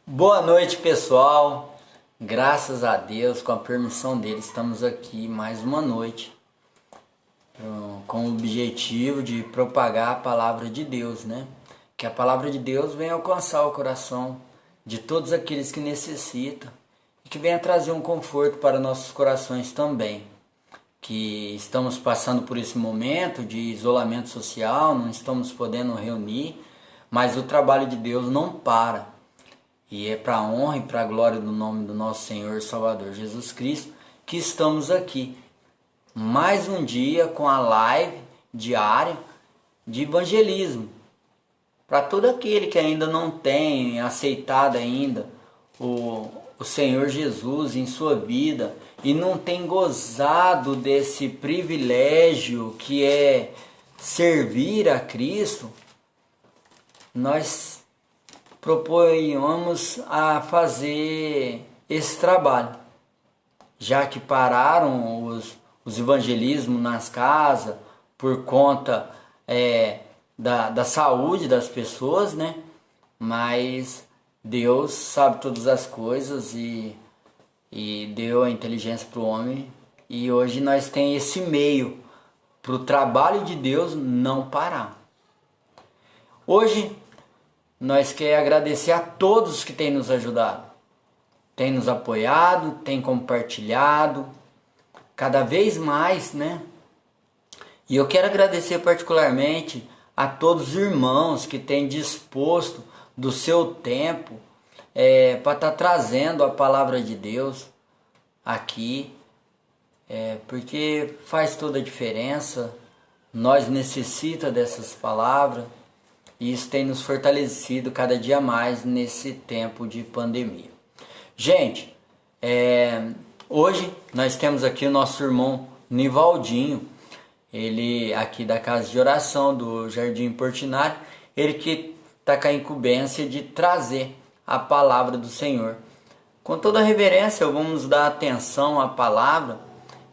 Boa noite, pessoal. Graças a Deus, com a permissão dele, estamos aqui mais uma noite com o objetivo de propagar a palavra de Deus, né? Que a palavra de Deus venha alcançar o coração de todos aqueles que necessitam e que venha trazer um conforto para nossos corações também. Que estamos passando por esse momento de isolamento social, não estamos podendo reunir, mas o trabalho de Deus não para. E é para a honra e para a glória do nome do nosso Senhor e Salvador Jesus Cristo que estamos aqui. Mais um dia com a live diária de evangelismo. Para todo aquele que ainda não tem aceitado ainda o Senhor Jesus em sua vida e não tem gozado desse privilégio que é servir a Cristo, nós proponhamos a fazer esse trabalho, já que pararam os evangelismos nas casas por conta da saúde das pessoas, né? Mas Deus sabe todas as coisas e deu a inteligência para o homem, e hoje nós temos esse meio para o trabalho de Deus não parar. Hoje nós queremos agradecer a todos que têm nos ajudado, têm nos apoiado, têm compartilhado, cada vez mais, né? E eu quero agradecer particularmente a todos os irmãos que têm disposto do seu tempo para estar trazendo a palavra de Deus aqui, porque faz toda a diferença. Nós necessitamos dessas palavras. E isso tem nos fortalecido cada dia mais nesse tempo de pandemia. Gente, hoje nós temos aqui o nosso irmão Nivaldinho, ele aqui da Casa de Oração do Jardim Portinari, ele que está com a incumbência de trazer a palavra do Senhor. Com toda a reverência, vamos dar atenção à palavra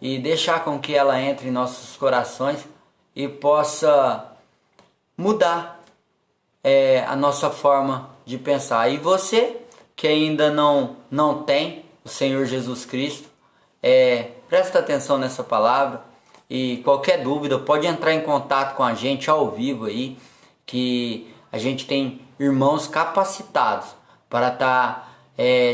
e deixar com que ela entre em nossos corações e possa mudar a nossa forma de pensar. E você que ainda não tem o Senhor Jesus Cristo, presta atenção nessa palavra, e qualquer dúvida pode entrar em contato com a gente ao vivo aí, que a gente tem irmãos capacitados para estar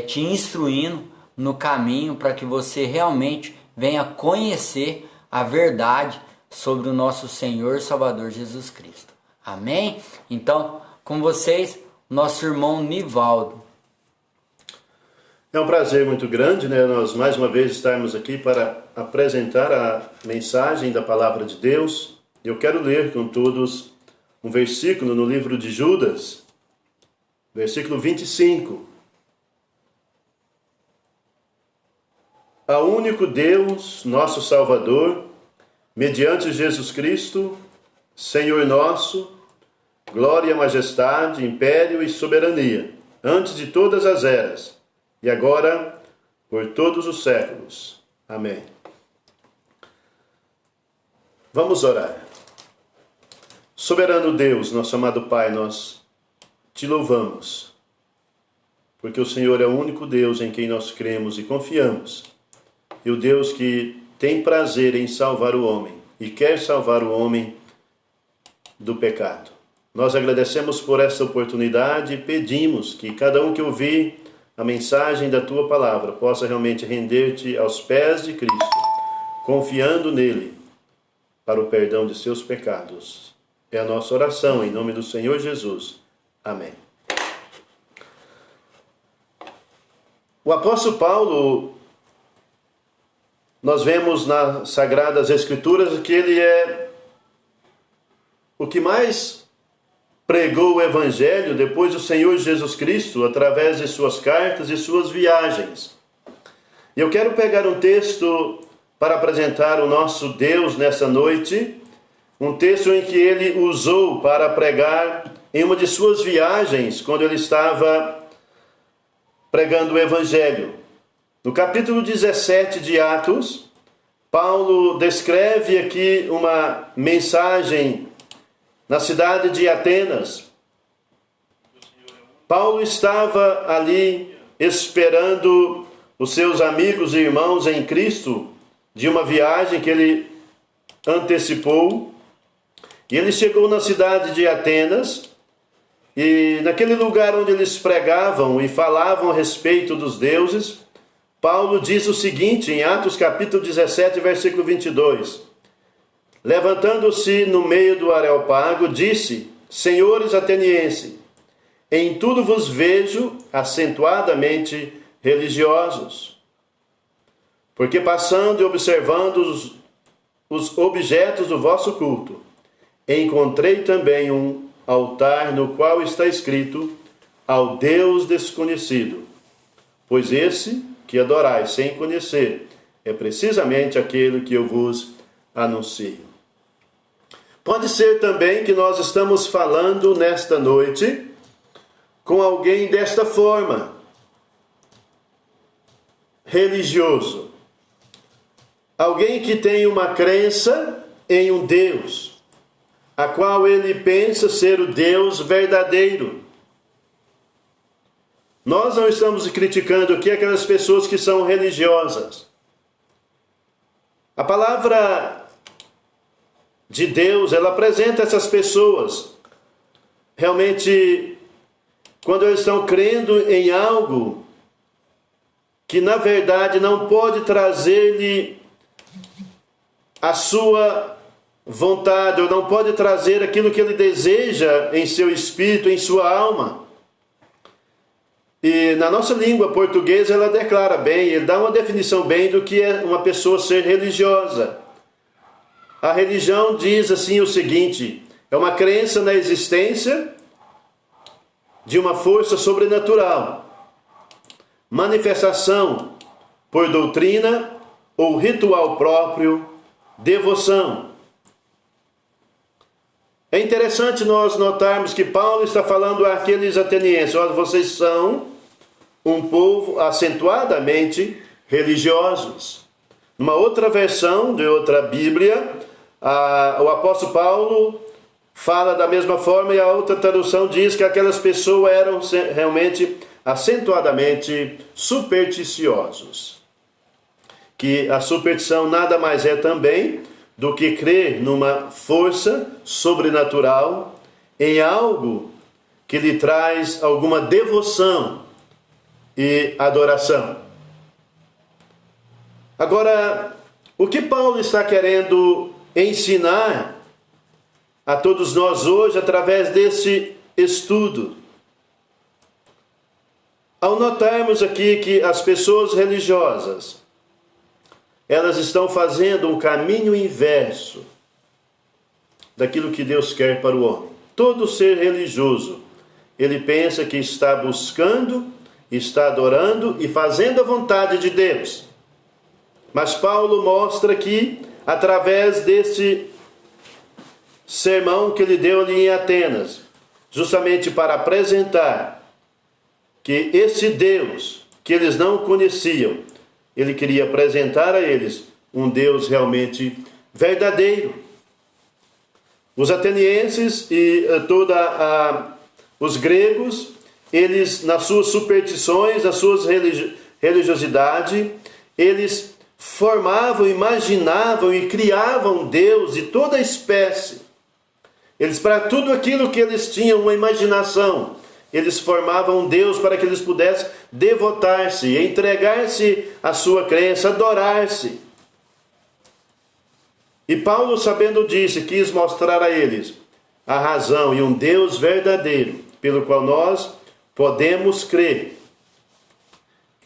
te instruindo no caminho para que você realmente venha conhecer a verdade sobre o nosso Senhor e Salvador Jesus Cristo. Amém? Então, com vocês, nosso irmão Nivaldo. É um prazer muito grande, né? Nós mais uma vez estarmos aqui para apresentar a mensagem da palavra de Deus. Eu quero ler com todos um versículo no livro de Judas, versículo 25. Ao único Deus, nosso Salvador, mediante Jesus Cristo, Senhor nosso, glória, majestade, império e soberania, antes de todas as eras, e agora, por todos os séculos. Amém. Vamos orar. Soberano Deus, nosso amado Pai, nós te louvamos, porque o Senhor é o único Deus em quem nós cremos e confiamos, e o Deus que tem prazer em salvar o homem, e quer salvar o homem do pecado. Nós agradecemos por essa oportunidade e pedimos que cada um que ouvir a mensagem da Tua Palavra possa realmente render-te aos pés de Cristo, confiando nele para o perdão de seus pecados. É a nossa oração em nome do Senhor Jesus. Amém. O apóstolo Paulo, nós vemos nas Sagradas Escrituras que ele é o que mais pregou o Evangelho depois do Senhor Jesus Cristo, através de suas cartas e suas viagens. E eu quero pegar um texto para apresentar o nosso Deus nessa noite, um texto em que ele usou para pregar em uma de suas viagens, quando ele estava pregando o Evangelho. No capítulo 17 de Atos, Paulo descreve aqui uma mensagem na cidade de Atenas, Paulo estava ali esperando os seus amigos e irmãos em Cristo de uma viagem que ele antecipou. E ele chegou na cidade de Atenas, e naquele lugar onde eles pregavam e falavam a respeito dos deuses, Paulo diz o seguinte, em Atos capítulo 17, versículo 22. Levantando-se no meio do Areópago, disse: Senhores atenienses, em tudo vos vejo acentuadamente religiosos. Porque passando e observando os objetos do vosso culto, encontrei também um altar no qual está escrito: ao Deus desconhecido. Pois esse que adorais sem conhecer é precisamente aquele que eu vos anuncio. Pode ser também que nós estamos falando nesta noite com alguém desta forma, religioso. Alguém que tem uma crença em um Deus, a qual ele pensa ser o Deus verdadeiro. Nós não estamos criticando aqui aquelas pessoas que são religiosas. A palavra de Deus, ela apresenta essas pessoas realmente quando eles estão crendo em algo que na verdade não pode trazer-lhe a sua vontade, ou não pode trazer aquilo que ele deseja em seu espírito, em sua alma. E na nossa língua portuguesa ela declara bem, ele dá uma definição bem do que é uma pessoa ser religiosa. A religião diz assim o seguinte: é uma crença na existência de uma força sobrenatural, manifestação por doutrina ou ritual próprio, devoção. É interessante nós notarmos que Paulo está falando àqueles atenienses: olha, vocês são um povo acentuadamente religiosos. Numa outra versão de outra Bíblia, o apóstolo Paulo fala da mesma forma, e a outra tradução diz que aquelas pessoas eram realmente acentuadamente supersticiosos. Que a superstição nada mais é também do que crer numa força sobrenatural, em algo que lhe traz alguma devoção e adoração. Agora, o que Paulo está querendo ensinar a todos nós hoje através desse estudo? Ao notarmos aqui que as pessoas religiosas, elas estão fazendo um caminho inverso daquilo que Deus quer para o homem. Todo ser religioso, ele pensa que está buscando, está adorando e fazendo a vontade de Deus. Mas Paulo mostra que, através desse sermão que ele deu ali em Atenas, justamente para apresentar que esse Deus que eles não conheciam, ele queria apresentar a eles um Deus realmente verdadeiro. Os atenienses e os gregos, eles, nas suas superstições, nas suas religiosidade, eles formavam, imaginavam e criavam Deus de toda espécie. Eles, para tudo aquilo que eles tinham uma imaginação, eles formavam Deus para que eles pudessem devotar-se, entregar-se à sua crença, adorar-se. E Paulo, sabendo disso, quis mostrar a eles a razão e um Deus verdadeiro, pelo qual nós podemos crer,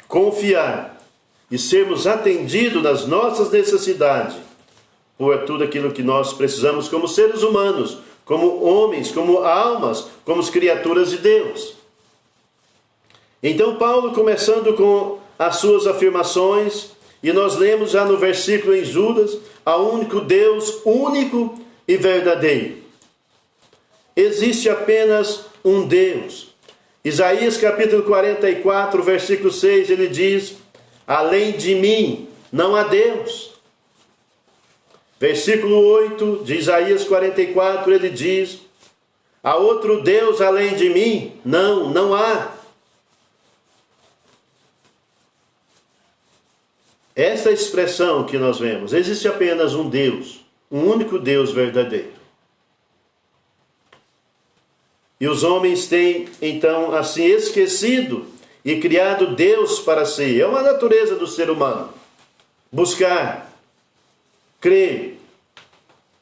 confiar e sermos atendidos nas nossas necessidades, por tudo aquilo que nós precisamos como seres humanos, como homens, como almas, como criaturas de Deus. Então Paulo, começando com as suas afirmações, e nós lemos já no versículo em Judas, a único Deus, único e verdadeiro. Existe apenas um Deus. Isaías capítulo 44, versículo 6, ele diz: além de mim não há Deus. Versículo 8 de Isaías 44, ele diz: Há outro Deus além de mim? Não, não há. Essa expressão que nós vemos, existe apenas um Deus, um único Deus verdadeiro. E os homens têm, então, assim, esquecido e criado Deus para si. É uma natureza do ser humano. Buscar, crer.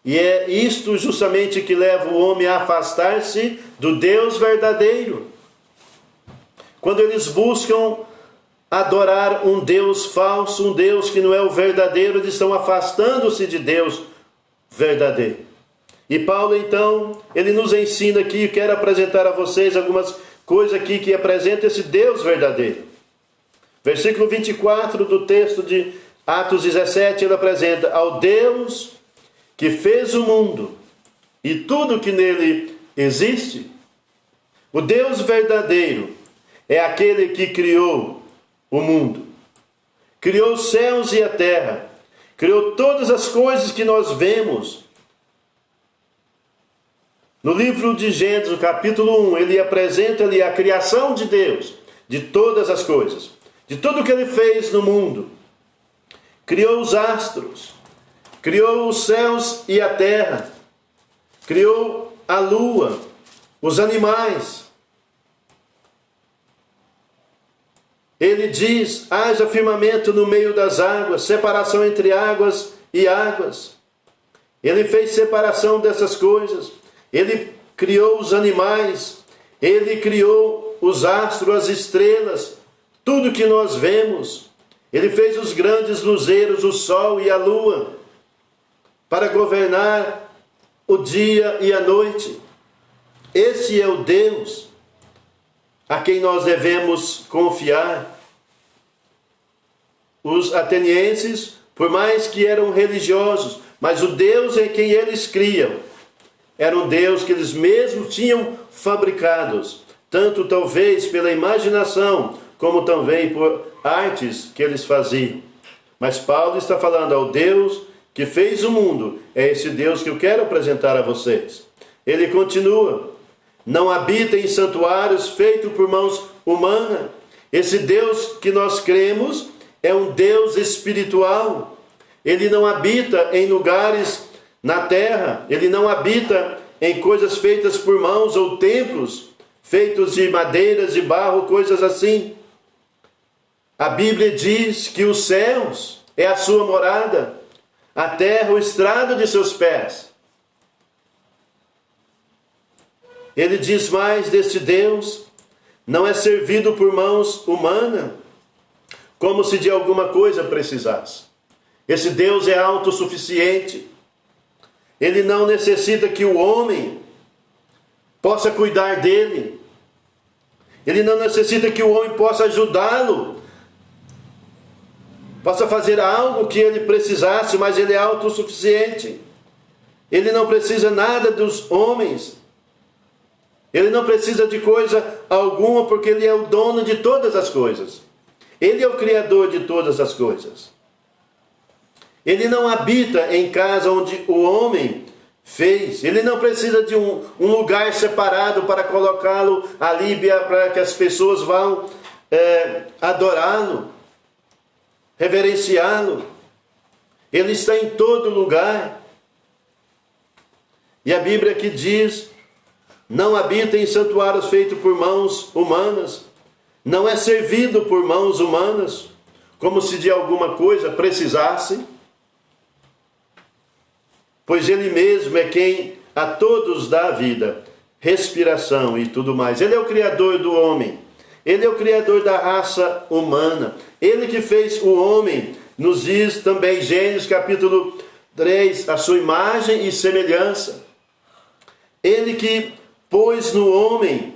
E é isto justamente que leva o homem a afastar-se do Deus verdadeiro. Quando eles buscam adorar um Deus falso, um Deus que não é o verdadeiro, eles estão afastando-se de Deus verdadeiro. E Paulo, então, ele nos ensina aqui, quero apresentar a vocês algumas coisas aqui que apresentam esse Deus verdadeiro. Versículo 24 do texto de Atos 17, ele apresenta ao Deus que fez o mundo e tudo que nele existe. O Deus verdadeiro é aquele que criou o mundo, criou os céus e a terra, criou todas as coisas que nós vemos. No livro de Gênesis, capítulo 1, ele apresenta ali a criação de Deus, de todas as coisas, de tudo que ele fez no mundo. Criou os astros, criou os céus e a terra, criou a lua, os animais. Ele diz, haja firmamento no meio das águas, separação entre águas e águas. Ele fez separação dessas coisas. Ele criou os animais, ele criou os astros, as estrelas, tudo que nós vemos. Ele fez os grandes luzeiros, o sol e a lua, para governar o dia e a noite. Esse é o Deus a quem nós devemos confiar. Os atenienses, por mais que eram religiosos, mas o Deus em quem eles criam, era um Deus que eles mesmos tinham fabricados, tanto talvez pela imaginação, como também por artes que eles faziam. Mas Paulo está falando ao Deus que fez o mundo, é esse Deus que eu quero apresentar a vocês. Ele continua, não habita em santuários feitos por mãos humanas. Esse Deus que nós cremos é um Deus espiritual. Ele não habita em lugares na terra, ele não habita em coisas feitas por mãos ou templos feitos de madeiras, de barro, coisas assim. A Bíblia diz que os céus é a sua morada, a terra o estrado de seus pés. Ele diz mais deste Deus, não é servido por mãos humanas, como se de alguma coisa precisasse. Esse Deus é autossuficiente. Ele não necessita que o homem possa cuidar dele. Ele não necessita que o homem possa ajudá-lo, possa fazer algo que ele precisasse, mas ele é autossuficiente. Ele não precisa nada dos homens. Ele não precisa de coisa alguma, porque ele é o dono de todas as coisas. Ele é o criador de todas as coisas. Ele não habita em casa onde o homem fez. Ele não precisa de um lugar separado para colocá-lo ali, para que as pessoas vão adorá-lo, reverenciá-lo. Ele está em todo lugar. E a Bíblia aqui diz, não habita em santuários feitos por mãos humanas, não é servido por mãos humanas, como se de alguma coisa precisasse, pois ele mesmo é quem a todos dá vida, respiração e tudo mais. Ele é o criador do homem, ele é o criador da raça humana, ele que fez o homem, nos diz também Gênesis capítulo 3, a sua imagem e semelhança. Ele que pôs no homem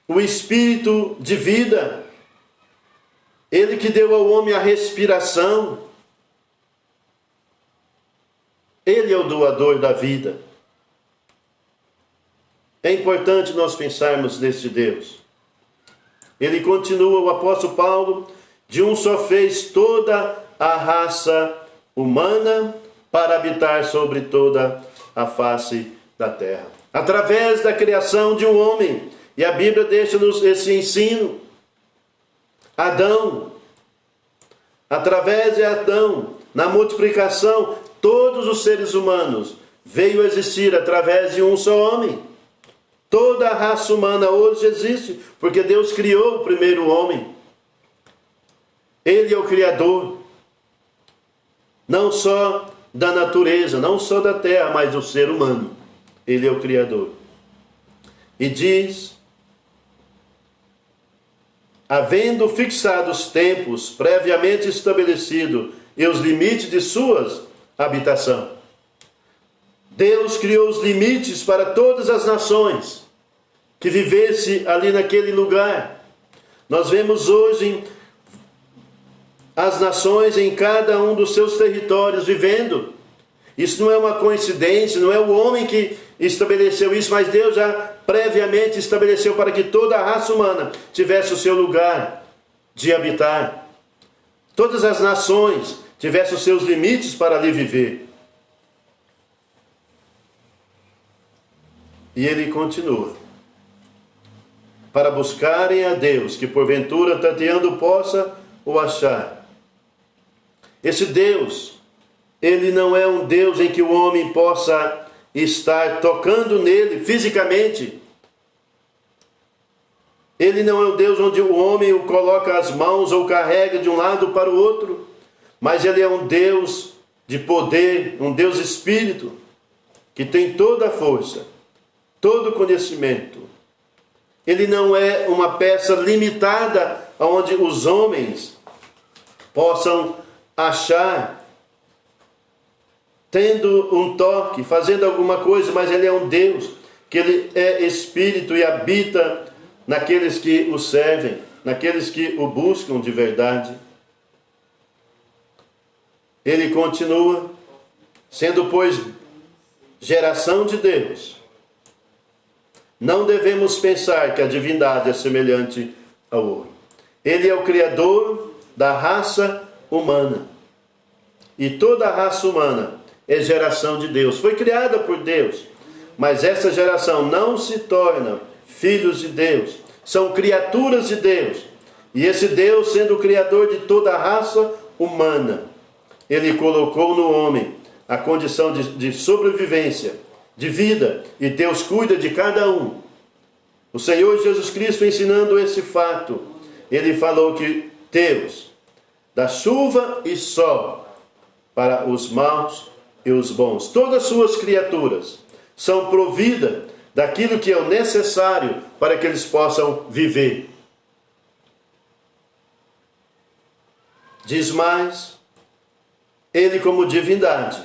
o espírito de vida, ele que deu ao homem a respiração, ele é o doador da vida. É importante nós pensarmos nesse Deus. Ele continua, o apóstolo Paulo, de um só fez toda a raça humana para habitar sobre toda a face da terra. através da criação de um homem. E a Bíblia deixa-nos esse ensino. Adão, através de Adão, na multiplicação, todos os seres humanos veio a existir através de um só homem. Toda a raça humana hoje existe, porque Deus criou o primeiro homem. Ele é o Criador, não só da natureza, não só da terra, mas do ser humano. Ele é o Criador. E diz: havendo fixado os tempos previamente estabelecidos e os limites de suas habitação. Deus criou os limites para todas as nações que vivesse ali naquele lugar. Nós vemos hoje as nações em cada um dos seus territórios vivendo. Isso não é uma coincidência, não é o homem que estabeleceu isso, mas Deus já previamente estabeleceu para que toda a raça humana tivesse o seu lugar de habitar. Todas as nações tivessem os seus limites para ali viver. E ele continua: para buscarem a Deus, que porventura tateando possa o achar. Esse Deus, ele não é um Deus em que o homem possa estar tocando nele fisicamente. Ele não é um Deus onde o homem o coloca as mãos ou carrega de um lado para o outro, mas ele é um Deus de poder, um Deus espírito, que tem toda a força, todo o conhecimento. Ele não é uma peça limitada onde os homens possam achar, tendo um toque, fazendo alguma coisa, mas ele é um Deus, que ele é espírito e habita naqueles que o servem, naqueles que o buscam de verdade. Ele continua, sendo, pois, geração de Deus, não devemos pensar que a divindade é semelhante ao ouro. Ele é o Criador da raça humana. E toda a raça humana é geração de Deus. Foi criada por Deus. Mas essa geração não se torna filhos de Deus. São criaturas de Deus. E esse Deus, sendo o Criador de toda a raça humana, ele colocou no homem a condição de sobrevivência, de vida, e Deus cuida de cada um. O Senhor Jesus Cristo, ensinando esse fato, ele falou que Deus dá chuva e sol para os maus e os bons. Todas as suas criaturas são providas daquilo que é o necessário para que eles possam viver. Diz mais, ele como divindade,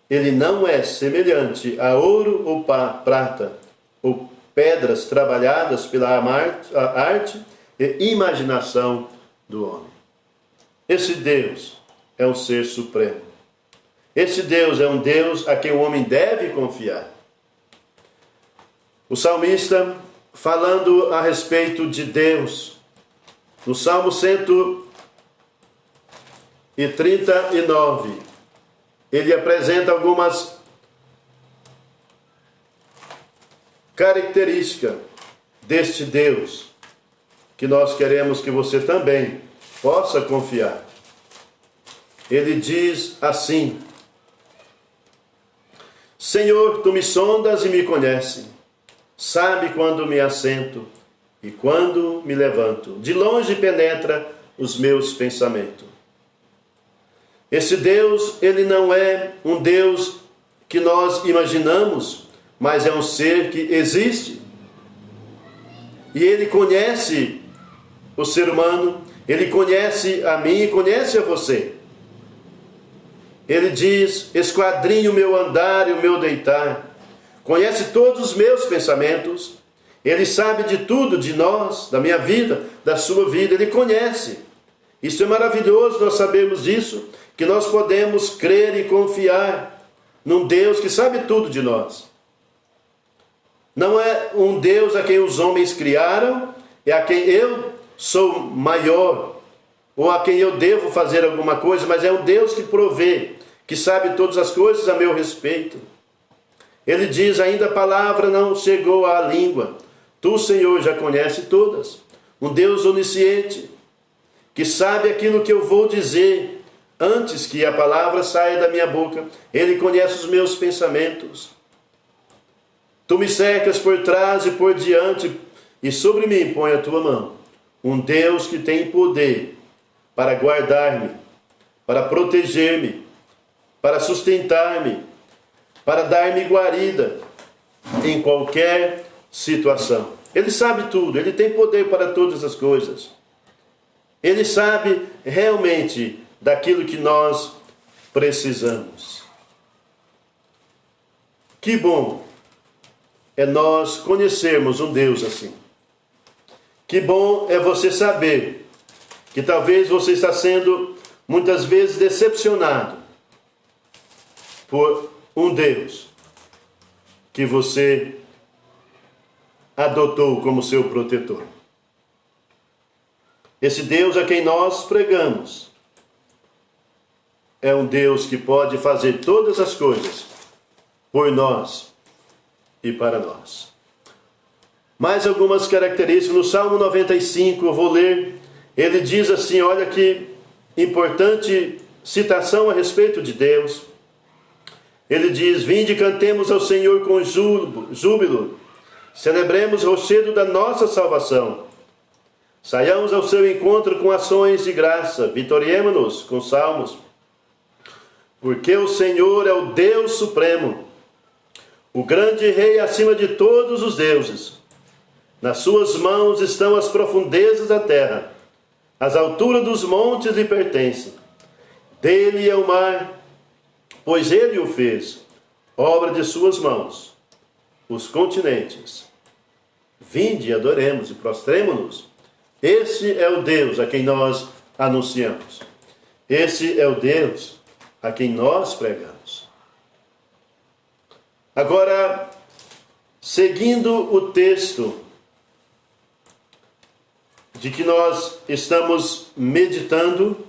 ele não é semelhante a ouro ou prata, ou pedras trabalhadas pela arte e imaginação do homem. Esse Deus é um ser supremo. Esse Deus é um Deus a quem o homem deve confiar. O salmista, falando a respeito de Deus, no Salmo 139, ele apresenta algumas características deste Deus, que nós queremos que você também possa confiar. Ele diz assim: Senhor, tu me sondas e me conheces, sabe quando me assento e quando me levanto, de longe penetra os meus pensamentos. Esse Deus, ele não é um Deus que nós imaginamos, mas é um ser que existe. E ele conhece o ser humano, ele conhece a mim e conhece a você. Ele diz: esquadrinha o meu andar e o meu deitar, conhece todos os meus pensamentos, ele sabe de tudo, de nós, da minha vida, da sua vida, ele conhece. Isso é maravilhoso, nós sabemos disso, que nós podemos crer e confiar num Deus que sabe tudo de nós. Não é um Deus a quem os homens criaram, é a quem eu sou maior, ou a quem eu devo fazer alguma coisa, mas é um Deus que provê, que sabe todas as coisas a meu respeito. Ele diz ainda: a palavra não chegou à língua. Tu, Senhor, já conhece todas. Um Deus onisciente, que sabe aquilo que eu vou dizer antes que a palavra saia da minha boca. Ele conhece os meus pensamentos. Tu me cercas por trás e por diante, e sobre mim põe a tua mão. Um Deus que tem poder para guardar-me, para proteger-me, para sustentar-me, para dar-me guarida em qualquer situação. Ele sabe tudo, ele tem poder para todas as coisas. Ele sabe realmente daquilo que nós precisamos. Que bom é nós conhecermos um Deus assim. Que bom é você saber que talvez você está sendo muitas vezes decepcionado por um Deus que você adotou como seu protetor. Esse Deus a quem nós pregamos é um Deus que pode fazer todas as coisas por nós e para nós. Mais algumas características. No Salmo 95, eu vou ler, ele diz assim, olha que importante citação a respeito de Deus. Ele diz: vinde, cantemos ao Senhor com júbilo, celebremos o rochedo da nossa salvação. Saiamos ao seu encontro com ações de graça, vitoriemo-nos com salmos. Porque o Senhor é o Deus supremo, o grande Rei acima de todos os deuses. Nas suas mãos estão as profundezas da terra, as alturas dos montes lhe pertencem. Dele é o mar, pois ele o fez, obra de suas mãos, os continentes. Vinde, adoremos e prostremo-nos. Esse é o Deus a quem nós anunciamos. Esse é o Deus a quem nós pregamos. Agora, seguindo o texto de que nós estamos meditando,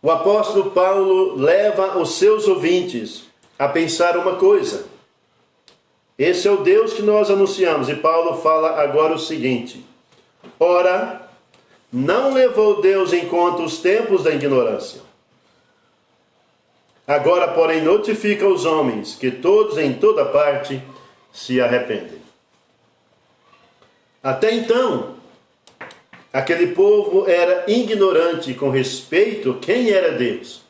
o apóstolo Paulo leva os seus ouvintes a pensar uma coisa. Esse é o Deus que nós anunciamos. E Paulo fala agora o seguinte: ora, não levou Deus em conta os tempos da ignorância. Agora, porém, notifica aos homens que todos em toda parte se arrependem. Até então, aquele povo era ignorante com respeito a quem era Deus.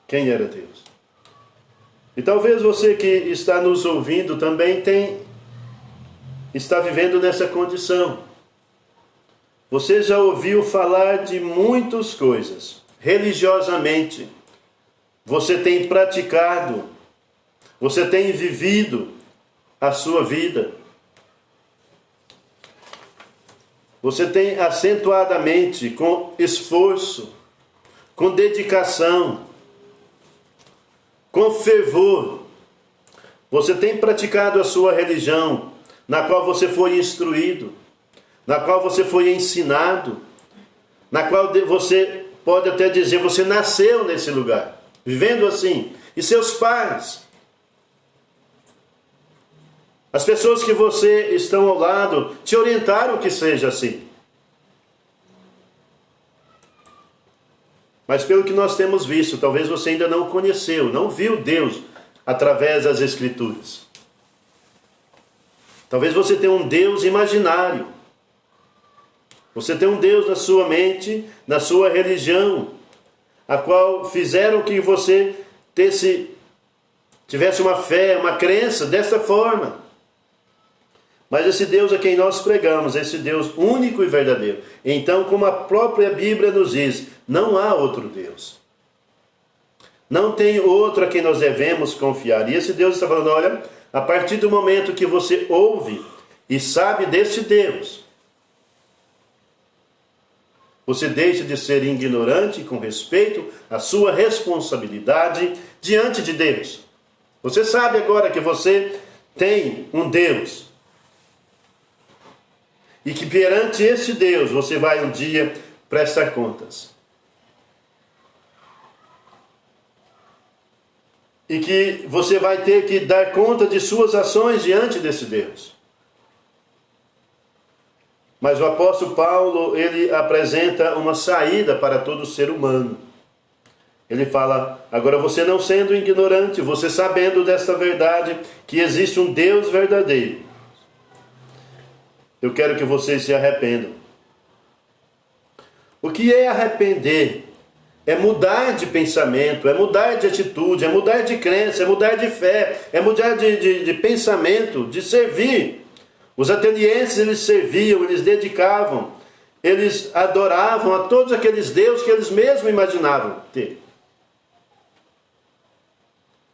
Quem era Deus? E talvez você que está nos ouvindo também está vivendo nessa condição. Você já ouviu falar de muitas coisas. Religiosamente, você tem praticado, você tem vivido a sua vida. Você tem acentuadamente, com esforço, com dedicação, com fervor, você tem praticado a sua religião, na qual você foi instruído, na qual você foi ensinado, na qual você pode até dizer, você nasceu nesse lugar, vivendo assim. E seus pais, as pessoas que você estão ao lado, te orientaram que seja assim. Mas pelo que nós temos visto, talvez você ainda não conheceu, não viu Deus através das Escrituras. Talvez você tenha um Deus imaginário. Você tem um Deus na sua mente, na sua religião, a qual fizeram que você tivesse uma fé, uma crença desta forma. Mas esse Deus a quem nós pregamos, esse Deus único e verdadeiro. Então, como a própria Bíblia nos diz, não há outro Deus. Não tem outro a quem nós devemos confiar. E esse Deus está falando, olha, a partir do momento que você ouve e sabe desse Deus, você deixa de ser ignorante com respeito à sua responsabilidade diante de Deus. Você sabe agora que você tem um Deus. E que perante esse Deus você vai um dia prestar contas. e que você vai ter que dar conta de suas ações diante desse Deus. Mas o apóstolo Paulo, ele apresenta uma saída para todo ser humano. Ele fala: agora você não sendo ignorante, você sabendo desta verdade, que existe um Deus verdadeiro, eu quero que vocês se arrependam. O que é arrepender? É mudar de pensamento, é mudar de atitude, é mudar de crença, é mudar de fé, é mudar de pensamento, de servir. Os atenienses, eles serviam, eles dedicavam, eles adoravam a todos aqueles deuses que eles mesmos imaginavam ter.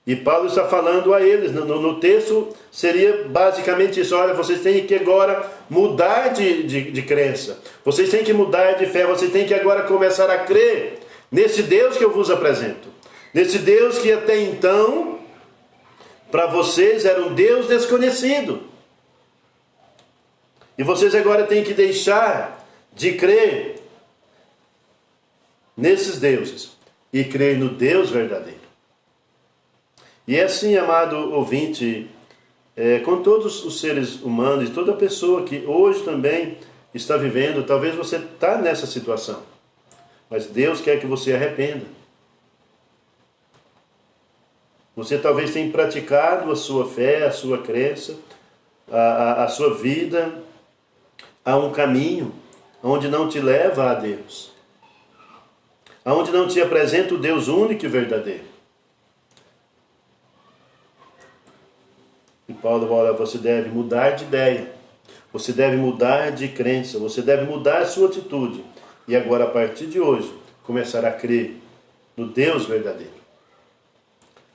E Paulo está falando a eles, no texto seria basicamente isso: olha, vocês têm que agora mudar de crença, vocês têm que mudar de fé, vocês têm que agora começar a crer nesse Deus que eu vos apresento. Nesse Deus que até então, para vocês, era um Deus desconhecido. E vocês agora têm que deixar de crer nesses deuses e crer no Deus verdadeiro. E é assim, amado ouvinte, com todos os seres humanos e toda pessoa que hoje também está vivendo, talvez você está nessa situação, mas Deus quer que você arrependa. Você talvez tenha praticado a sua fé, a sua crença, a sua vida a um caminho onde não te leva a Deus, onde não te apresenta o Deus único e verdadeiro. E Paulo fala: você deve mudar de ideia, você deve mudar de crença, você deve mudar a sua atitude. E agora, a partir de hoje, começar a crer no Deus verdadeiro.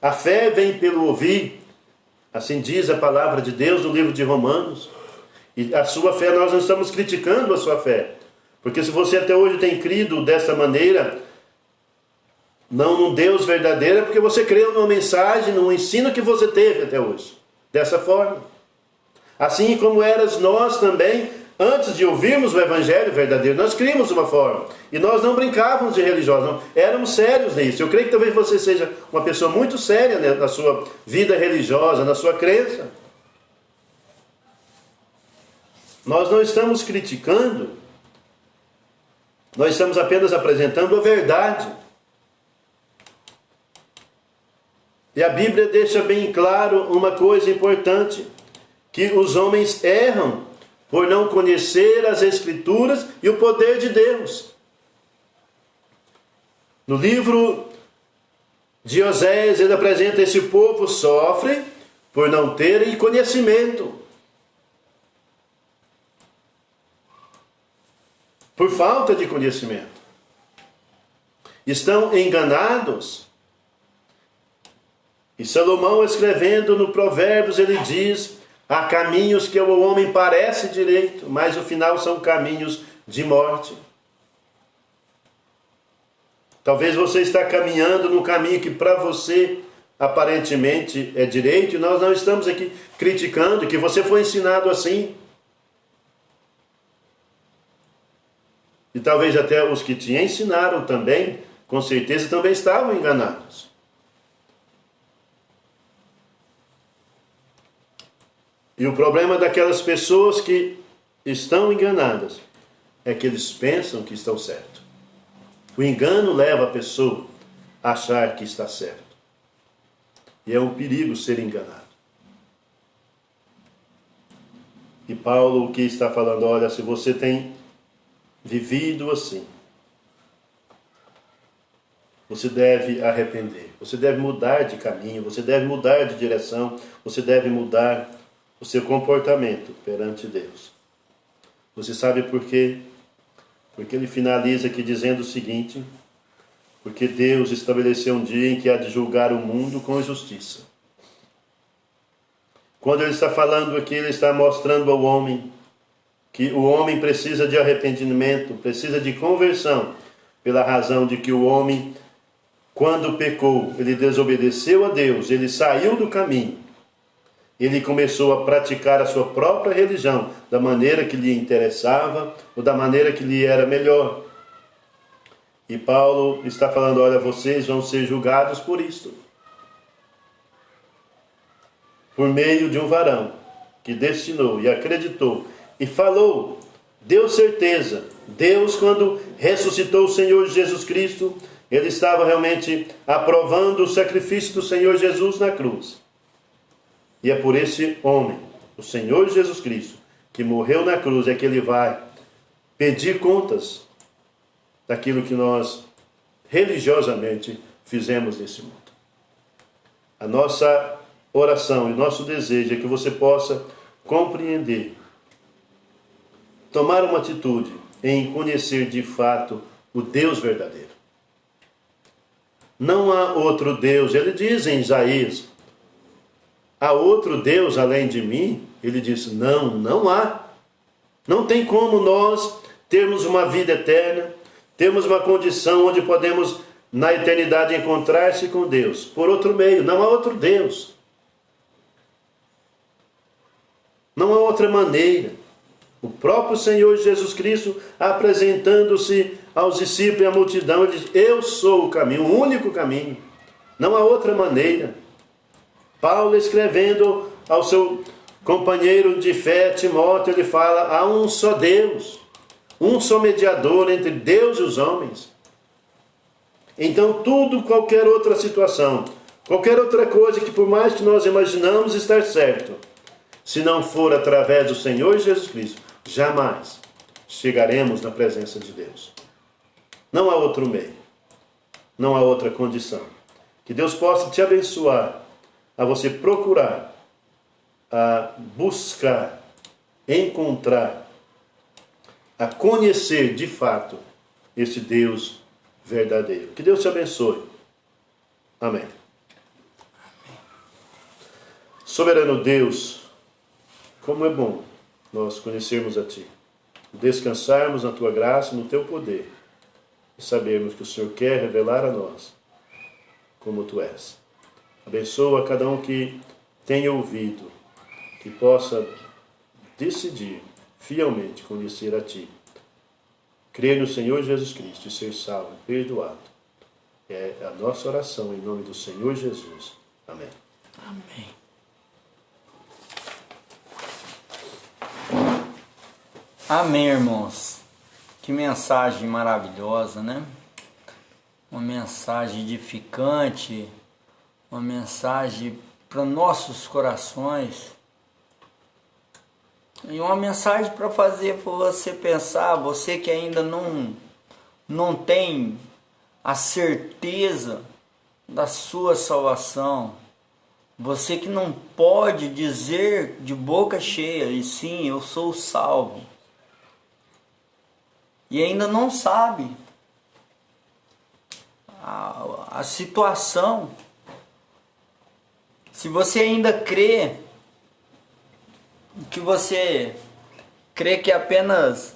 A fé vem pelo ouvir, assim diz a palavra de Deus no livro de Romanos. E a sua fé, nós não estamos criticando a sua fé, porque se você até hoje tem crido dessa maneira, não num Deus verdadeiro, é porque você creu numa mensagem, num ensino que você teve até hoje, dessa forma. Assim como eras nós também, antes de ouvirmos o Evangelho verdadeiro, nós criamos uma forma, e nós não brincávamos de religiosos, não, éramos sérios nisso. Eu creio que talvez você seja uma pessoa muito séria, né, na sua vida religiosa, na sua crença. Nós não estamos criticando, nós estamos apenas apresentando a verdade. E a Bíblia deixa bem claro uma coisa importante, que os homens erram por não conhecer as Escrituras e o poder de Deus. No livro de Oséias, ele apresenta: esse povo sofre por não terem conhecimento, por falta de conhecimento. Estão enganados. E Salomão, escrevendo no Provérbios, ele diz: há caminhos que ao homem parece direito, mas o final são caminhos de morte. Talvez você está caminhando num caminho que para você aparentemente é direito, e nós não estamos aqui criticando que você foi ensinado assim. E talvez até os que te ensinaram também, com certeza, também estavam enganados. E o problema daquelas pessoas que estão enganadas é que eles pensam que estão certos. O engano leva a pessoa a achar que está certo. E é um perigo ser enganado. E Paulo, o que está falando? Olha, se você tem vivido assim, você deve arrepender, você deve mudar de caminho, você deve mudar de direção, você deve mudar o seu comportamento perante Deus. Você sabe por quê? Porque ele finaliza aqui dizendo o seguinte: porque Deus estabeleceu um dia em que há de julgar o mundo com justiça. Quando ele está falando aqui, ele está mostrando ao homem que o homem precisa de arrependimento, precisa de conversão, pela razão de que o homem, quando pecou, ele desobedeceu a Deus, ele saiu do caminho, ele começou a praticar a sua própria religião, da maneira que lhe interessava, ou da maneira que lhe era melhor. E Paulo está falando: olha, vocês vão ser julgados por isto. por meio de um varão que destinou e acreditou e falou, deu certeza. Deus, quando ressuscitou o Senhor Jesus Cristo, ele estava realmente aprovando o sacrifício do Senhor Jesus na cruz. E é por esse homem, o Senhor Jesus Cristo, que morreu na cruz, é que ele vai pedir contas daquilo que nós religiosamente fizemos nesse mundo. A nossa oração e nosso desejo é que você possa compreender, tomar uma atitude em conhecer de fato o Deus verdadeiro. Não há outro Deus. Ele diz em Isaías, há outro Deus além de mim? Ele diz, não há. Não tem como nós termos uma vida eterna, termos uma condição onde podemos na eternidade encontrar-se com Deus. Por outro meio, não há outro Deus. Não há outra maneira. O próprio Senhor Jesus Cristo, apresentando-se aos discípulos e à multidão, ele diz, eu sou o caminho, o único caminho. Não há outra maneira. Paulo, escrevendo ao seu companheiro de fé, Timóteo, ele fala, há um só Deus, um só mediador entre Deus e os homens. Então, qualquer outra situação, qualquer outra coisa que por mais que nós imaginamos estar certo, se não for através do Senhor Jesus Cristo, jamais chegaremos na presença de Deus. Não há outro meio, não há outra condição. Que Deus possa te abençoar a você procurar, a buscar, encontrar, a conhecer de fato esse Deus verdadeiro. Que Deus te abençoe. Amém. Soberano Deus, como é bom nós conhecermos a Ti, descansarmos na Tua graça e no Teu poder, e sabermos que o Senhor quer revelar a nós como Tu és. Abençoa cada um que tenha ouvido, que possa decidir fielmente conhecer a Ti, crer no Senhor Jesus Cristo e ser salvo e perdoado. É a nossa oração em nome do Senhor Jesus. Amém. Amém. Amém, irmãos. Que mensagem maravilhosa, né? Uma mensagem edificante, uma mensagem para nossos corações. E uma mensagem para fazer você pensar, você que ainda não tem a certeza da sua salvação, você que não pode dizer de boca cheia, e sim, eu sou salvo, e ainda não sabe a situação. Se você ainda crê que apenas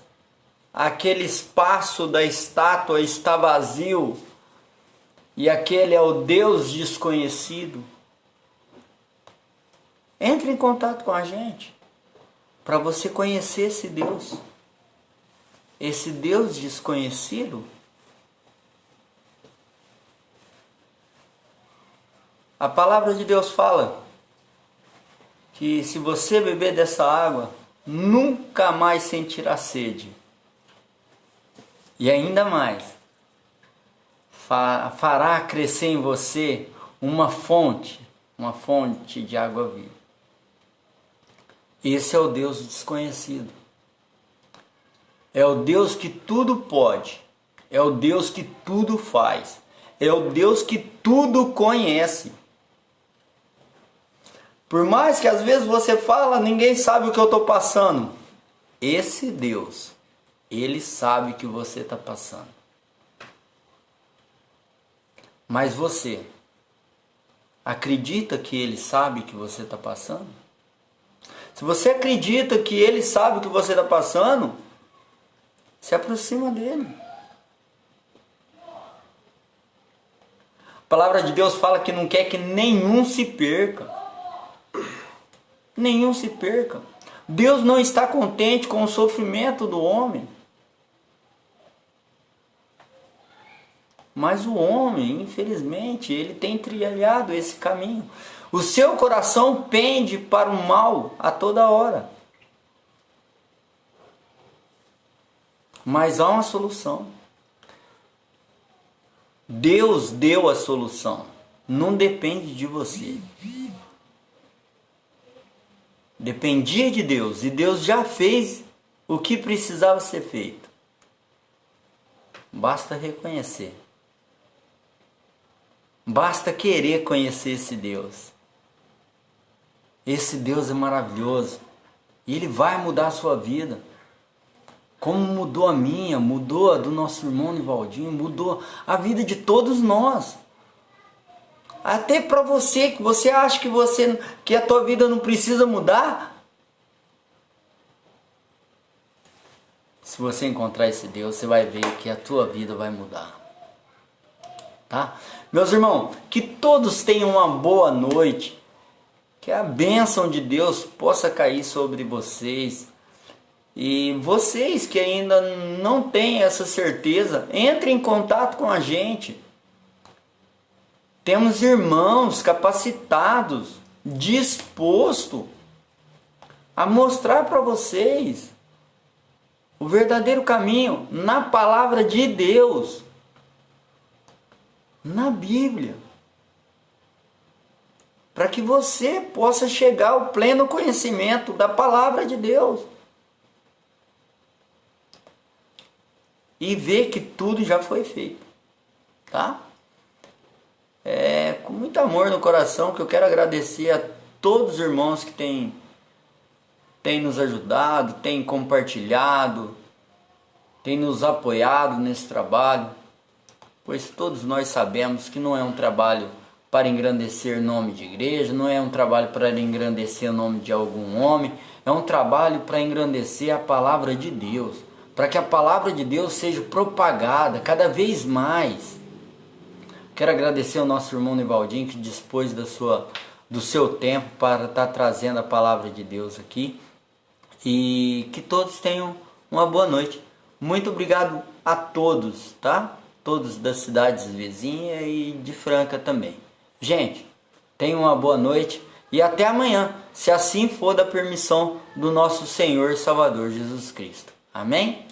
aquele espaço da estátua está vazio e aquele é o Deus desconhecido, entre em contato com a gente para você conhecer esse Deus. Esse Deus desconhecido, a palavra de Deus fala que se você beber dessa água, nunca mais sentirá sede. E ainda mais, fará crescer em você uma fonte de água viva. Esse é o Deus desconhecido. É o Deus que tudo pode. É o Deus que tudo faz. É o Deus que tudo conhece. Por mais que às vezes você fala, ninguém sabe o que eu estou passando. Esse Deus, Ele sabe o que você está passando. Mas você acredita que Ele sabe o que você está passando? Se você acredita que Ele sabe o que você está passando, se aproxima dele. A palavra de Deus fala que não quer que nenhum se perca. Nenhum se perca. Deus não está contente com o sofrimento do homem. Mas o homem, infelizmente, ele tem trilhado esse caminho. O seu coração pende para o mal a toda hora. Mas há uma solução. Deus deu a solução. Não depende de você. Dependia de Deus. E Deus já fez o que precisava ser feito. Basta reconhecer. Basta querer conhecer esse Deus. Esse Deus é maravilhoso. E Ele vai mudar a sua vida. Como mudou a minha, mudou a do nosso irmão Nivaldinho, mudou a vida de todos nós. Até para você, que você acha que a tua vida não precisa mudar. Se você encontrar esse Deus, você vai ver que a tua vida vai mudar. Tá? Meus irmãos, que todos tenham uma boa noite. Que a bênção de Deus possa cair sobre vocês. E vocês que ainda não têm essa certeza, entrem em contato com a gente. Temos irmãos capacitados, dispostos a mostrar para vocês o verdadeiro caminho na palavra de Deus, na Bíblia, para que você possa chegar ao pleno conhecimento da palavra de Deus e ver que tudo já foi feito, tá? É com muito amor no coração que eu quero agradecer a todos os irmãos que têm nos ajudado, têm compartilhado, têm nos apoiado nesse trabalho, pois todos nós sabemos que não é um trabalho para engrandecer o nome de igreja, não é um trabalho para engrandecer o nome de algum homem, é um trabalho para engrandecer a palavra de Deus, para que a palavra de Deus seja propagada cada vez mais. Quero agradecer ao nosso irmão Nivaldinho que dispôs do seu tempo para estar trazendo a palavra de Deus aqui. E que todos tenham uma boa noite. Muito obrigado a todos, tá? Todos das cidades vizinhas e de Franca também. Gente, tenham uma boa noite e até amanhã, se assim for da permissão do nosso Senhor e Salvador Jesus Cristo. Amém?